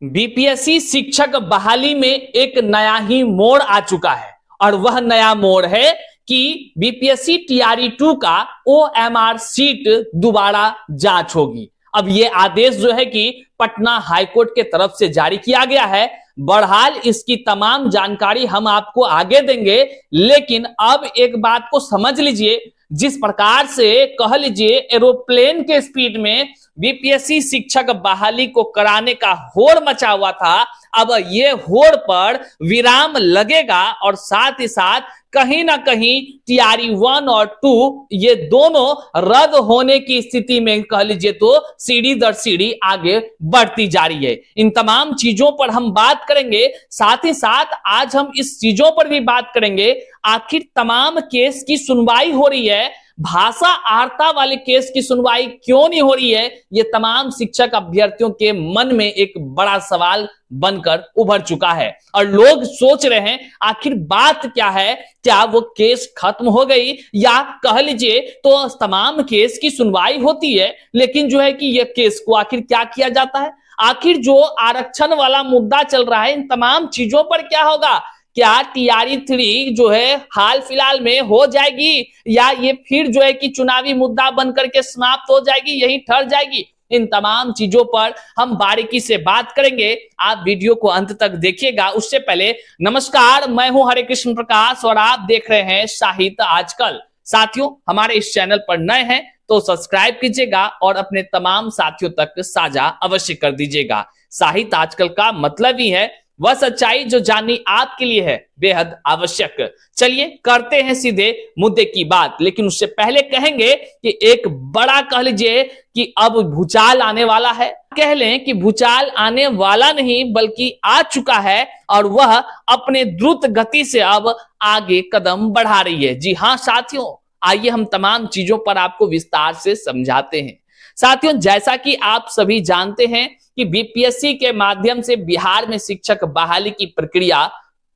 BPSC शिक्षक बहाली में एक नया ही मोड़ आ चुका है और वह नया मोड़ है कि बीपीएससी टीआरई 2 का ओएमआर सीट दोबारा जांच होगी। अब यह आदेश जो है कि पटना हाईकोर्ट के तरफ से जारी किया गया है। बहरहाल इसकी तमाम जानकारी हम आपको आगे देंगे, लेकिन अब एक बात को समझ लीजिए, जिस प्रकार से कह लीजिए एरोप्लेन के स्पीड में बीपीएससी शिक्षक बहाली को कराने का होड़ मचा हुआ था, अब ये होड़ पर विराम लगेगा और साथ ही साथ कहीं ना कहीं टीआरई 1 और 2 ये दोनों रद्द होने की स्थिति में कह लीजिए तो सीढ़ी दर सीढ़ी आगे बढ़ती जा रही है। इन तमाम चीजों पर हम बात करेंगे, साथ ही साथ आज हम इस चीजों पर भी बात करेंगे आखिर तमाम केस की सुनवाई हो रही है, भाषा आर्ता वाले केस की सुनवाई क्यों नहीं हो रही है, ये तमाम शिक्षक अभ्यर्थियों के मन में एक बड़ा सवाल बनकर उभर चुका है और लोग सोच रहे हैं आखिर बात क्या है, क्या वो केस खत्म हो गई या कह लीजिए तो तमाम केस की सुनवाई होती है, लेकिन जो है कि ये केस को आखिर क्या किया जाता है, आखिर जो आरक्षण वाला मुद्दा चल रहा है इन तमाम चीजों पर क्या होगा, क्या टीआरई 3 जो है हाल फिलहाल में हो जाएगी या ये फिर जो है कि चुनावी मुद्दा बनकर के समाप्त हो जाएगी, यही ठहर जाएगी। इन तमाम चीजों पर हम बारीकी से बात करेंगे, आप वीडियो को अंत तक देखिएगा। उससे पहले नमस्कार, मैं हूं हरे कृष्ण प्रकाश और आप देख रहे हैं साहित्य आजकल। साथियों, हमारे इस चैनल पर नए हैं तो सब्सक्राइब कीजिएगा और अपने तमाम साथियों तक साझा अवश्य कर दीजिएगा। साहित्य आजकल का मतलब ही है वह सच्चाई जो जाननी आपके लिए है बेहद आवश्यक। चलिए करते हैं सीधे मुद्दे की बात, लेकिन उससे पहले कहेंगे कि एक बड़ा कह लीजिए कि अब भूचाल आने वाला है। कह लें कि भूचाल आने वाला नहीं बल्कि आ चुका है और वह अपने द्रुत गति से अब आगे कदम बढ़ा रही है। जी हाँ साथियों, आइए हम तमाम चीजों पर आपको विस्तार से समझाते हैं। साथियों, जैसा कि आप सभी जानते हैं कि बीपीएससी के माध्यम से बिहार में शिक्षक बहाली की प्रक्रिया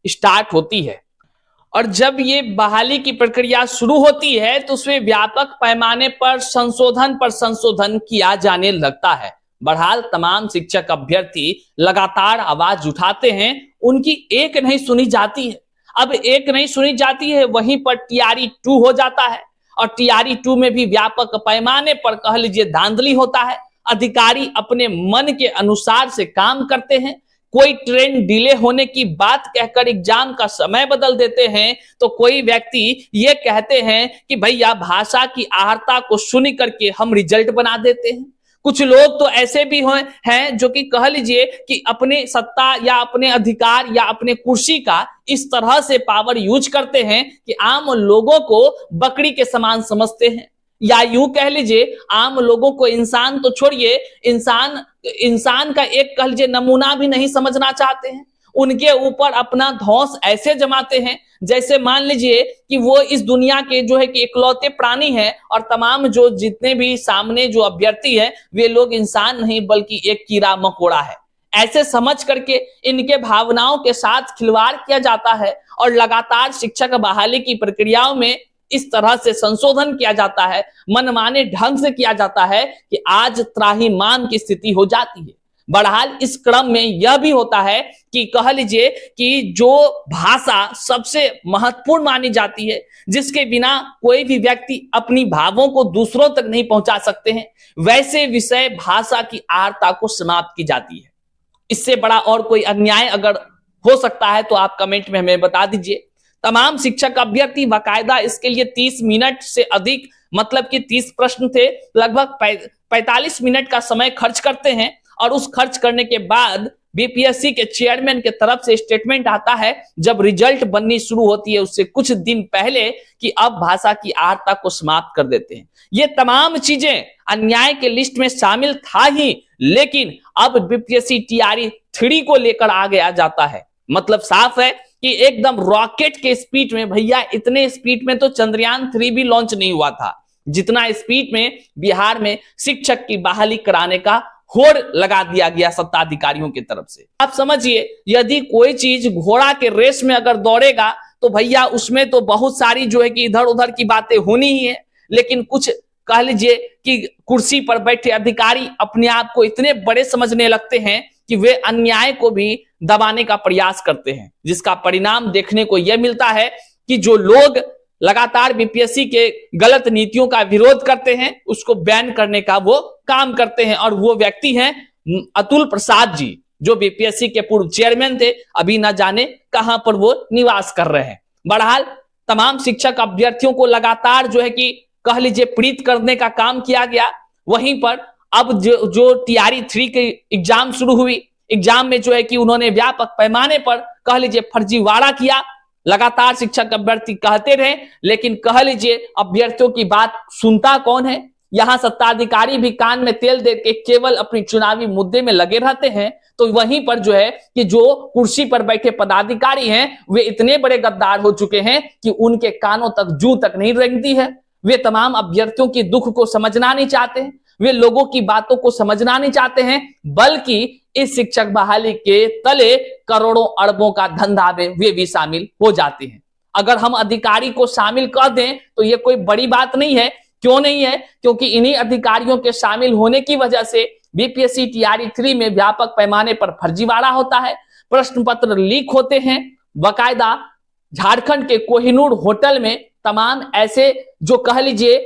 स्टार्ट होती है और जब ये बहाली की प्रक्रिया शुरू होती है तो उसमें व्यापक पैमाने पर संशोधन किया जाने लगता है। बहरहाल तमाम शिक्षक अभ्यर्थी लगातार आवाज उठाते हैं, उनकी एक नहीं सुनी जाती है। अब एक नहीं सुनी जाती है, वहीं पर टीआरई 2 हो जाता है और टीआरई 2 में भी व्यापक पैमाने पर कह लीजिए धांधली होता है। अधिकारी अपने मन के अनुसार से काम करते हैं, कोई ट्रेन डिले होने की बात कहकर एग्जाम का समय बदल देते हैं, तो कोई व्यक्ति ये कहते हैं कि भैया भाषा की आहर्ता को सुन करके हम रिजल्ट बना देते हैं। कुछ लोग तो ऐसे भी हैं जो कि कह लीजिए कि अपने सत्ता या अपने अधिकार या अपने कुर्सी का इस तरह से पावर यूज करते हैं कि आम लोगों को बकरी के समान समझते हैं, या यूं कह लीजिए आम लोगों को इंसान तो छोड़िए, इंसान का एक कह लीजिए नमूना भी नहीं समझना चाहते हैं। उनके ऊपर अपना धौंस ऐसे जमाते हैं जैसे मान लीजिए कि वो इस दुनिया के जो है कि इकलौते प्राणी हैं और तमाम जो जितने भी सामने जो अभ्यर्थी हैं वे लोग इंसान नहीं बल्कि एक कीड़ा मकोड़ा है। ऐसे समझ करके इनके भावनाओं के साथ खिलवाड़ किया जाता है और लगातार शिक्षक बहाली की प्रक्रियाओं में इस तरह से संशोधन किया जाता है, मनमाने ढंग से किया जाता है कि आज त्राहिमाम की स्थिति हो जाती है। बहरहाल इस क्रम में यह भी होता है कि कह लीजिए कि जो भाषा सबसे महत्वपूर्ण मानी जाती है, जिसके बिना कोई भी व्यक्ति अपनी भावों को दूसरों तक नहीं पहुंचा सकते हैं, वैसे विषय भाषा की आर्ता को समाप्त की जाती है। इससे बड़ा और कोई अन्याय अगर हो सकता है तो आप कमेंट में हमें बता दीजिए। तमाम शिक्षक अभ्यर्थी बाकायदा इसके लिए 30 मिनट से अधिक, मतलब कि 30 प्रश्न थे, लगभग 45 मिनट का समय खर्च करते हैं और उस खर्च करने के बाद बीपीएससी के चेयरमैन के तरफ से स्टेटमेंट आता है जब रिजल्ट बननी शुरू होती है उससे कुछ दिन पहले कि अब भाषा की आहर्ता को समाप्त कर देते हैं। ये तमाम चीजें अन्याय के लिस्ट में शामिल था ही, लेकिन अब बीपीएससी टीआरई 3 को लेकर आगे आ जाता है। मतलब साफ है कि एकदम रॉकेट के स्पीड में, भैया इतने स्पीड में तो चंद्रयान 3 भी लॉन्च नहीं हुआ था जितना स्पीड में बिहार में शिक्षक की बहाली कराने का होड़ लगा दिया गया सत्ताधिकारियों की तरफ से। आप समझिए, यदि कोई चीज घोड़ा के रेस में अगर दौड़ेगा तो भैया उसमें तो बहुत सारी जो है कि इधर उधर की बातें होनी ही है, लेकिन कुछ कह लीजिए कि कुर्सी पर बैठे अधिकारी अपने आप को इतने बड़े समझने लगते हैं कि वे अन्याय को भी दबाने का प्रयास करते हैं, जिसका परिणाम देखने को यह मिलता है कि जो लोग लगातार बीपीएससी के गलत नीतियों का विरोध करते हैं उसको बैन करने का वो काम करते हैं। और वो व्यक्ति हैं अतुल प्रसाद जी, जो बीपीएससी के पूर्व चेयरमैन थे, अभी ना जाने कहां पर वो निवास कर रहे हैं। बहरहाल तमाम शिक्षक अभ्यर्थियों को लगातार जो है कि कह लीजिए प्रीत करने का काम किया गया। वहीं पर अब जो टीआरई 3 के एग्जाम शुरू हुई, एग्जाम में जो है कि उन्होंने व्यापक पैमाने पर कह लीजिए फर्जीवाड़ा किया। लगातार शिक्षक अभ्यर्थी कहते रहे, लेकिन कह लीजिए अभ्यर्थियों की बात सुनता कौन है। यहां सत्ताधिकारी भी कान में तेल दे के केवल अपनी चुनावी मुद्दे में लगे रहते हैं। तो वहीं पर जो है कि जो कुर्सी पर बैठे पदाधिकारी हैं वे इतने बड़े गद्दार हो चुके हैं कि उनके कानों तक जू तक नहीं रेंगती है। वे तमाम अभ्यर्थियों की दुख को समझना नहीं चाहते हैं, वे लोगों की बातों को समझना नहीं चाहते हैं, बल्कि इस शिक्षक बहाली के तले करोड़ों अरबों का धंधा में वे भी शामिल हो जाते हैं। अगर हम अधिकारी को शामिल कर दें तो ये कोई बड़ी बात नहीं है। क्यों नहीं है? क्योंकि इन्हीं अधिकारियों के शामिल होने की वजह से बीपीएससी टीआरई 3 में व्यापक पैमाने पर फर्जीवाड़ा होता है, प्रश्न पत्र लीक होते हैं। बकायदा झारखंड के कोहिनूर होटल में तमाम ऐसे जो कह लीजिए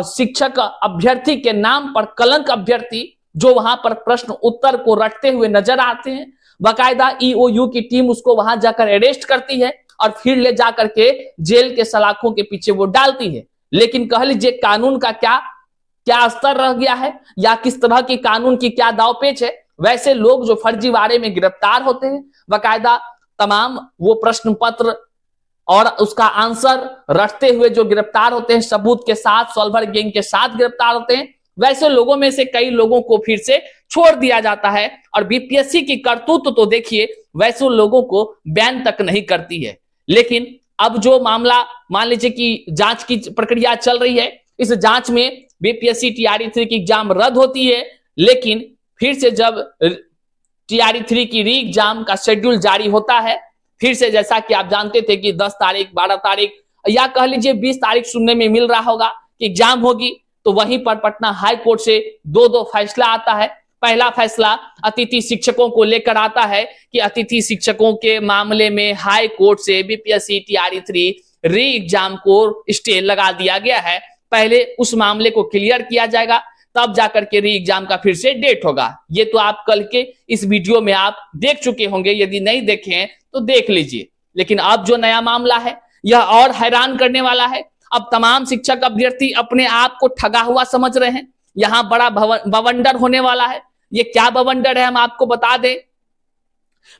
शिक्षक अभ्यर्थी के नाम पर कलंक अभ्यर्थी जो वहां पर प्रश्न उत्तर को रटते हुए नजर आते हैं। बकायदा ईओयू की टीम उसको वहां जाकर अरेस्ट करती है और फिर ले जाकर के जेल के सलाखों के पीछे वो डालती है। लेकिन कह लीजिए कानून का क्या स्तर रह गया है या किस तरह की कानून की क्या दावपेच है। वैसे लोग जो फर्जीवाड़े में गिरफ्तार होते हैं, बकायदा तमाम वो प्रश्न पत्र और उसका आंसर रटते हुए जो गिरफ्तार होते हैं, सबूत के साथ, सॉल्वर गैंग के साथ गिरफ्तार होते हैं, वैसे लोगों में से कई लोगों को फिर से छोड़ दिया जाता है। और बीपीएससी की करतूत तो देखिए वैसे लोगों को बैन तक नहीं करती है। लेकिन अब जो मामला मान लीजिए कि जांच की प्रक्रिया चल रही है, इस जांच में बीपीएससी टीआरई 3 की एग्जाम रद्द होती है, लेकिन फिर से जब टीआरई 3 की री एग्जाम का शेड्यूल जारी होता है, फिर से जैसा कि आप जानते थे कि 10 तारीख, 12 तारीख या कह लीजिए 20 तारीख सुनने में मिल रहा होगा कि एग्जाम होगी, तो वहीं पर पटना हाई कोर्ट से दो फैसला आता है। पहला फैसला अतिथि शिक्षकों को लेकर आता है कि अतिथि शिक्षकों के मामले में हाई कोर्ट से बीपीएससी टीआरई 3 री एग्जाम को स्टे लगा दिया गया है। पहले उस मामले को क्लियर किया जाएगा, तब जाकर के री एग्जाम का फिर से डेट होगा। ये तो आप कल के इस वीडियो में आप देख चुके होंगे, यदि नहीं देखे हैं तो देख लीजिए। लेकिन अब जो नया मामला है यह और हैरान करने वाला है। अब तमाम शिक्षक अभ्यर्थी अपने आप को ठगा हुआ समझ रहे हैं। यहां बड़ा बवंडर होने वाला है। ये क्या बवंडर है हम आपको बता दें।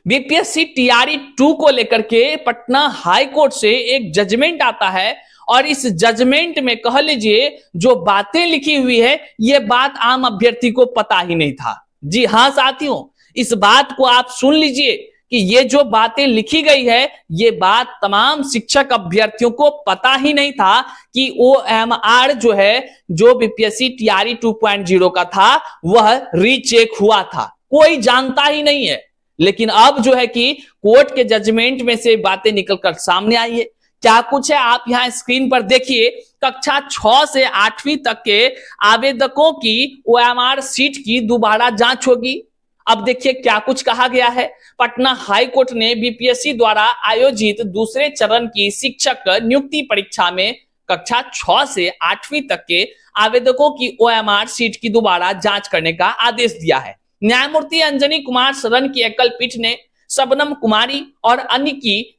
बीपीएससी टीआरई 2 को लेकर के पटना हाई कोर्ट से एक जजमेंट आता है और इस जजमेंट में कह लीजिए जो बातें लिखी हुई है ये बात आम अभ्यर्थी को पता ही नहीं था। जी हां साथियों, इस बात को आप सुन लीजिए कि ये जो बातें लिखी गई है ये बात तमाम शिक्षक अभ्यर्थियों को पता ही नहीं था कि ओएमआर जो है जो बीपीएससी टीआरई 2.0 का था वह रीचेक हुआ था, कोई जानता ही नहीं है। लेकिन अब जो है कि कोर्ट के जजमेंट में से बातें निकलकर सामने आई है। क्या कुछ है आप यहां स्क्रीन पर देखिए। कक्षा 6 से 8वीं तक के आवेदकों की ओएमआर सीट की दोबारा जांच होगी। अब देखिए क्या कुछ कहा गया है। पटना हाई कोर्ट ने बीपीएससी द्वारा आयोजित दूसरे चरण की शिक्षक नियुक्ति परीक्षा में कक्षा 6 से 8वीं तक के आवेदकों की ओएमआर सीट की दोबारा जांच करने का आदेश दिया है। न्यायमूर्ति अंजनी कुमार शरण की एकल पीठ ने शबनम कुमारी और अन्य की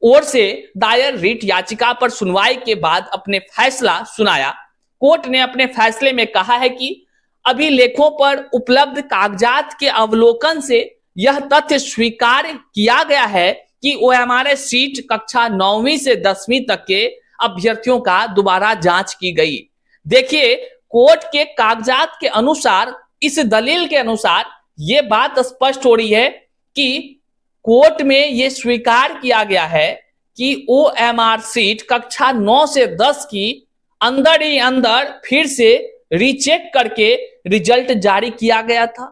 ओर से दायर रिट याचिका पर सुनवाई के बाद अपने फैसला सुनाया। कोर्ट ने अपने फैसले में कहा है कि अभिलेखों पर उपलब्ध कागजात के अवलोकन से यह तथ्य स्वीकार किया गया है कि ओएमआर सीट कक्षा 9वीं से 10वीं तक के अभ्यर्थियों का दोबारा जांच की गई। देखिए कोर्ट के कागजात के अनुसार, इस दलील के अनुसार यह बात स्पष्ट हो रही है कि कोर्ट में यह स्वीकार किया गया है कि ओएमआर सीट कक्षा 9 से 10 की अंदर ही अंदर फिर से रीचेक करके रिजल्ट जारी किया गया था।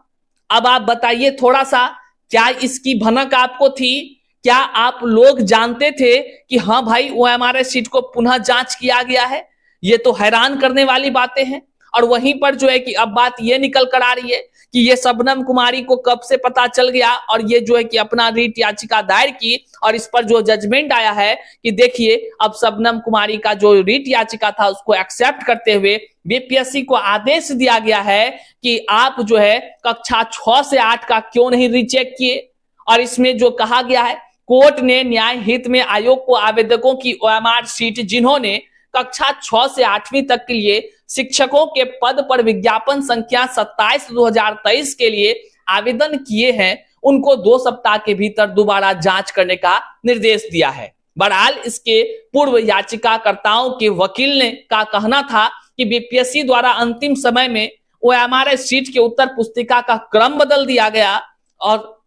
अब आप बताइए थोड़ा सा, क्या इसकी भनक आपको थी? क्या आप लोग जानते थे कि हाँ भाई ओएमआर सीट को पुनः जांच किया गया है? ये तो हैरान करने वाली बातें हैं। और वहीं पर जो है कि अब बात यह निकल कर आ रही है कि ये शबनम कुमारी को कब से पता चल गया और ये जो है कि अपना रीट याचिका दायर की और इस पर जो जजमेंट आया है कि देखिए अब शबनम कुमारी का जो रीट याचिका था उसको एक्सेप्ट करते हुए बीपीएससी को आदेश दिया गया है कि आप जो है कक्षा 6 से 8 का क्यों नहीं रीचेक किए। और इसमें जो कहा गया है, कोर्ट ने न्याय हित में आयोग को आवेदकों की ओएमआर सीट जिन्होंने कक्षा 6 से 8वीं तक के लिए शिक्षकों के पद पर विज्ञापन संख्या 27/2023 के लिए आवेदन किए हैं उनको 2 सप्ताह के भीतर दोबारा जांच करने का निर्देश दिया है। बहरहाल इसके पूर्व याचिकाकर्ताओं के वकील ने का कहना था कि बीपीएससी द्वारा अंतिम समय में ओएमआर सीट के उत्तर पुस्तिका का क्रम बदल दिया गया और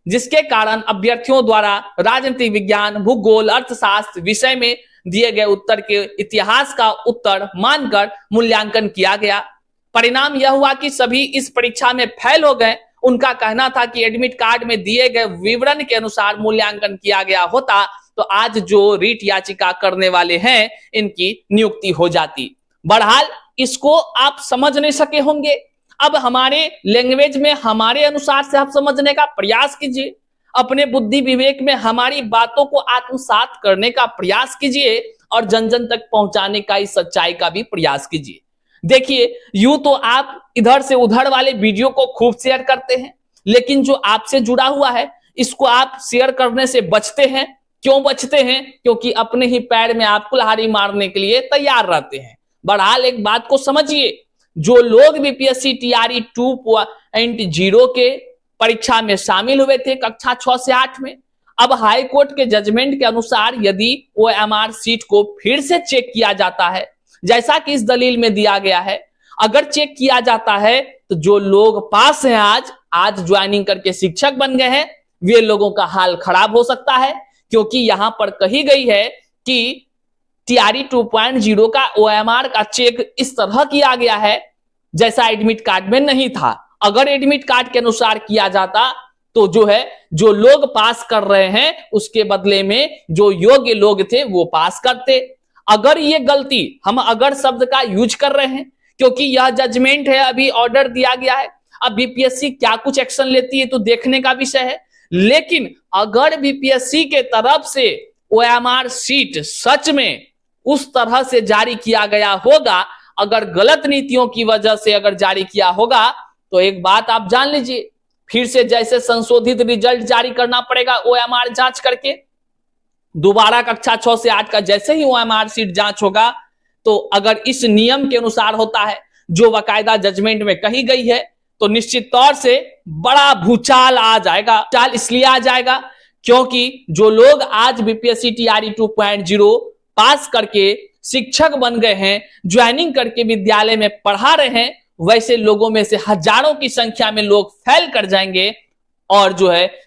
जिसके कारण अभ्यर्थियों द्वारा राजनीतिक विज्ञान, भूगोल, अर्थशास्त्र विषय में दिए गए उत्तर के इतिहास का उत्तर मानकर मूल्यांकन किया गया। परिणाम यह हुआ कि सभी इस परीक्षा में फेल हो गए। उनका कहना था कि एडमिट कार्ड में दिए गए विवरण के अनुसार मूल्यांकन किया गया होता तो आज जो रीट याचिका करने वाले हैं इनकी नियुक्ति हो जाती। बहरहाल इसको आप समझ नहीं सके होंगे। अब हमारे लैंग्वेज में हमारे अनुसार से आप समझने का प्रयास कीजिए, अपने बुद्धि विवेक में हमारी बातों को आत्मसात करने का प्रयास कीजिए और जन जन तक पहुंचाने का इस सच्चाई का भी प्रयास कीजिए। देखिए यूं तो आप इधर से उधर वाले वीडियो को खूब शेयर करते हैं, लेकिन जो आपसे जुड़ा हुआ है इसको आप शेयर करने से बचते हैं। क्यों बचते हैं? क्योंकि अपने ही पैर में आप कुल्हाड़ी मारने के लिए तैयार रहते हैं। बहरहाल एक बात को समझिए, जो लोग बीपीएससी टीआरई 2.0 के परीक्षा में शामिल हुए थे कक्षा 6 से 8 में, अब हाई कोर्ट के जजमेंट के अनुसार यदि ओएमआर सीट को फिर से चेक किया जाता है जैसा कि इस दलील में दिया गया है, अगर चेक किया जाता है तो जो लोग पास हैं आज ज्वाइनिंग करके शिक्षक बन गए हैं वे लोगों का हाल खराब हो सकता है। क्योंकि यहां पर कही गई है कि टीआरई 2.0 का ओएमआर का चेक इस तरह किया गया है जैसा एडमिट कार्ड में नहीं था। अगर एडमिट कार्ड के अनुसार किया जाता तो जो लोग पास कर रहे हैं उसके बदले में जो योग्य लोग थे वो पास करते। अगर ये गलती, हम अगर शब्द का यूज कर रहे हैं क्योंकि यह जजमेंट है, अभी ऑर्डर दिया गया है, अब बीपीएससी क्या कुछ एक्शन लेती है तो देखने का विषय है। लेकिन अगर बीपीएससी के तरफ से ओएमआर सीट सच में उस तरह से जारी किया गया होगा, अगर गलत नीतियों की वजह से अगर जारी किया होगा तो एक बात आप जान लीजिए, फिर से जैसे संशोधित रिजल्ट जारी करना पड़ेगा ओएमआर जांच करके। दोबारा कक्षा 6 से 8 का जैसे ही ओएमआर सीट जांच होगा तो अगर इस नियम के अनुसार होता है जो बाकायदा जजमेंट में कही गई है तो निश्चित तौर से बड़ा भूचाल आ जाएगा। चाल इसलिए आ जाएगा क्योंकि जो लोग आज बीपीएससी टीआरई 2.0 पास करके शिक्षक बन गए हैं, ज्वाइनिंग करके विद्यालय में पढ़ा रहे हैं, वैसे लोगों में से हजारों की संख्या में लोग फेल कर जाएंगे। और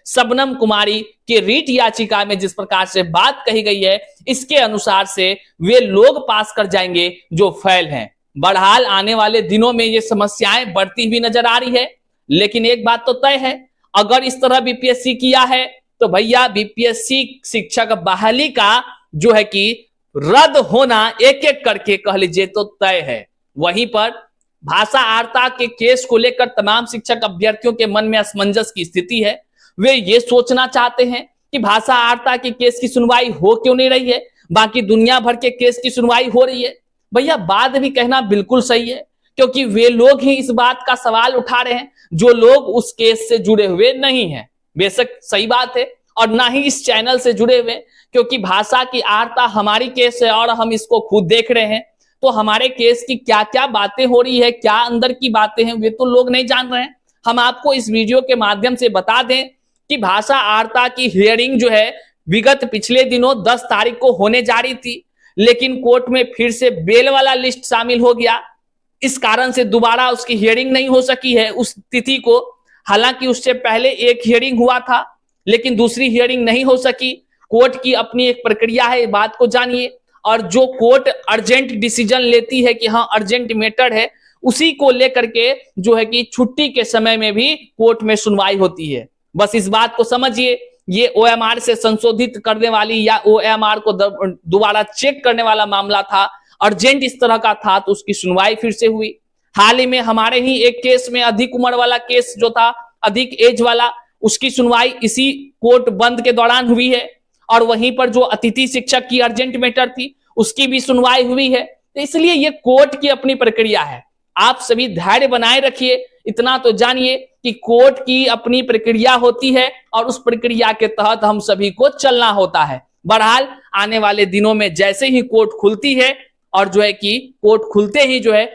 शबनम कुमारी के रीट याचिका में जिस प्रकार से बात कही गई है इसके अनुसार से वे लोग पास कर जाएंगे जो फेल हैं। बहरहाल आने वाले दिनों में ये समस्याएं बढ़ती हुई नजर आ रही है। लेकिन एक बात तो तय है, अगर इस तरह बीपीएससी किया है तो भैया बीपीएससी शिक्षक बहाली का कि रद्द होना एक एक करके कह लीजिए तो तय है। वहीं पर भाषा आर्ता के केस को लेकर तमाम शिक्षक अभ्यर्थियों के मन में असमंजस की स्थिति है। वे ये सोचना चाहते हैं कि भाषा आर्ता के केस की सुनवाई हो क्यों नहीं रही है, बाकी दुनिया भर के केस की सुनवाई हो रही है। भैया बात भी कहना बिल्कुल सही है क्योंकि वे लोग ही इस बात का सवाल उठा रहे हैं जो लोग उस केस से जुड़े हुए नहीं हैं। बेशक सही बात है, और ना ही इस चैनल से जुड़े हुए, क्योंकि भाषा की आर्ता हमारी केस है और हम इसको खुद देख रहे हैं। तो हमारे केस की क्या क्या बातें हो रही है, क्या अंदर की बातें हैं, वे तो लोग नहीं जान रहे हैं। हम आपको इस वीडियो के माध्यम से बता दें कि भाषा आर्ता की हियरिंग विगत पिछले दिनों 10 तारीख को होने जा रही थी, लेकिन कोर्ट में फिर से बेल वाला लिस्ट शामिल हो गया। इस कारण से दोबारा उसकी हियरिंग नहीं हो सकी है उस तिथि को। हालांकि उससे पहले एक हियरिंग हुआ था लेकिन दूसरी हियरिंग नहीं हो सकी। कोर्ट की अपनी एक प्रक्रिया है, बात को जानिए। और जो कोर्ट अर्जेंट डिसीजन लेती है कि हाँ अर्जेंट मैटर है, उसी को लेकर के कि छुट्टी के समय में भी कोर्ट में सुनवाई होती है। बस इस बात को समझिए, ये ओएमआर से संशोधित करने वाली या ओएमआर को दोबारा चेक करने वाला मामला था, अर्जेंट इस तरह का था तो उसकी सुनवाई फिर से हुई। हाल ही में हमारे ही एक केस में अधिक उम्र वाला केस जो था, अधिक एज वाला, उसकी सुनवाई इसी कोर्ट बंद के दौरान हुई है। और वहीं पर जो अतिथि शिक्षक की अर्जेंट मैटर थी, उसकी भी सुनवाई हुई है। तो इसलिए ये कोर्ट की अपनी प्रक्रिया है। आप सभी धैर्य बनाए रखिए, इतना तो जानिए कि कोर्ट की अपनी प्रक्रिया होती है और उस प्रक्रिया के तहत हम सभी को चलना होता है। बहरहाल आने वाले दिनों में जैसे ही कोर्ट खुलती है और जो है कि कोर्ट खुलते ही जो है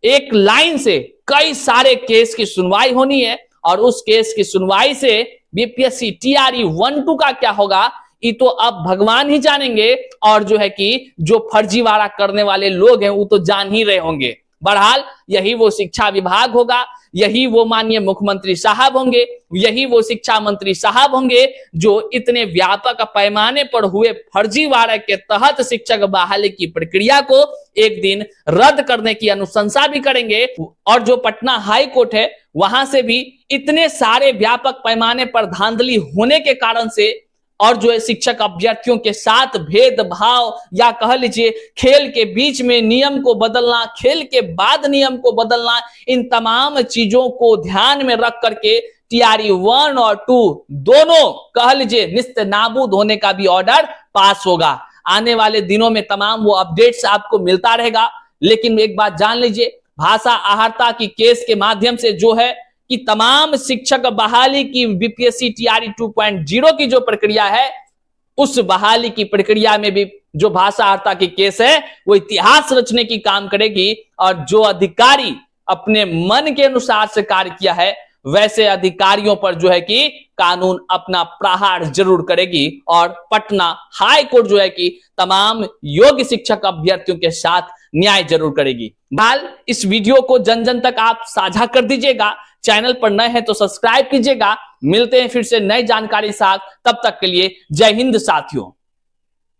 एक लाइन से कई सारे केस की सुनवाई होनी है और उस केस की सुनवाई से बीपीएससी टीआरई 1-2 का क्या होगा ये तो अब भगवान ही जानेंगे और जो है कि जो फर्जीवाड़ा करने वाले लोग हैं वो तो जान ही रहे होंगे। बहरहाल यही वो शिक्षा विभाग होगा, यही वो माननीय मुख्यमंत्री साहब होंगे, यही वो शिक्षा मंत्री साहब होंगे जो इतने व्यापक पैमाने पर हुए फर्जीवाड़े के तहत शिक्षक बहाली की प्रक्रिया को एक दिन रद्द करने की अनुशंसा भी करेंगे। और जो पटना हाई कोर्ट है वहां से भी इतने सारे व्यापक पैमाने पर धांधली होने के कारण से और जो है शिक्षक अभ्यर्थियों के साथ भेदभाव या कह लीजिए खेल के बीच में नियम को बदलना, खेल के बाद नियम को बदलना, इन तमाम चीजों को ध्यान में रख करके टीआरई 1 और 2 दोनों कह लीजिए निस्त नाबूद होने का भी ऑर्डर पास होगा। आने वाले दिनों में तमाम वो अपडेट्स आपको मिलता रहेगा। लेकिन एक बात जान लीजिए, भाषा आहर्ता की केस के माध्यम से जो है कि तमाम शिक्षक बहाली की बीपीएससी टीआरई 2.0 की जो प्रक्रिया है, उस बहाली की प्रक्रिया में भी जो भाषा आहर्ता की केस है वो इतिहास रचने की काम करेगी। और जो अधिकारी अपने मन के अनुसार से कार्य किया है वैसे अधिकारियों पर जो है कि कानून अपना प्रहार जरूर करेगी और पटना हाई कोर्ट जो है कि तमाम योग्य शिक्षक अभ्यर्थियों के साथ न्याय जरूर करेगी। फिलहाल इस वीडियो को जन जन तक आप साझा कर दीजिएगा। चैनल पर नए हैं तो सब्सक्राइब कीजिएगा। मिलते हैं फिर से नई जानकारी साथ, तब तक के लिए जय हिंद साथियों।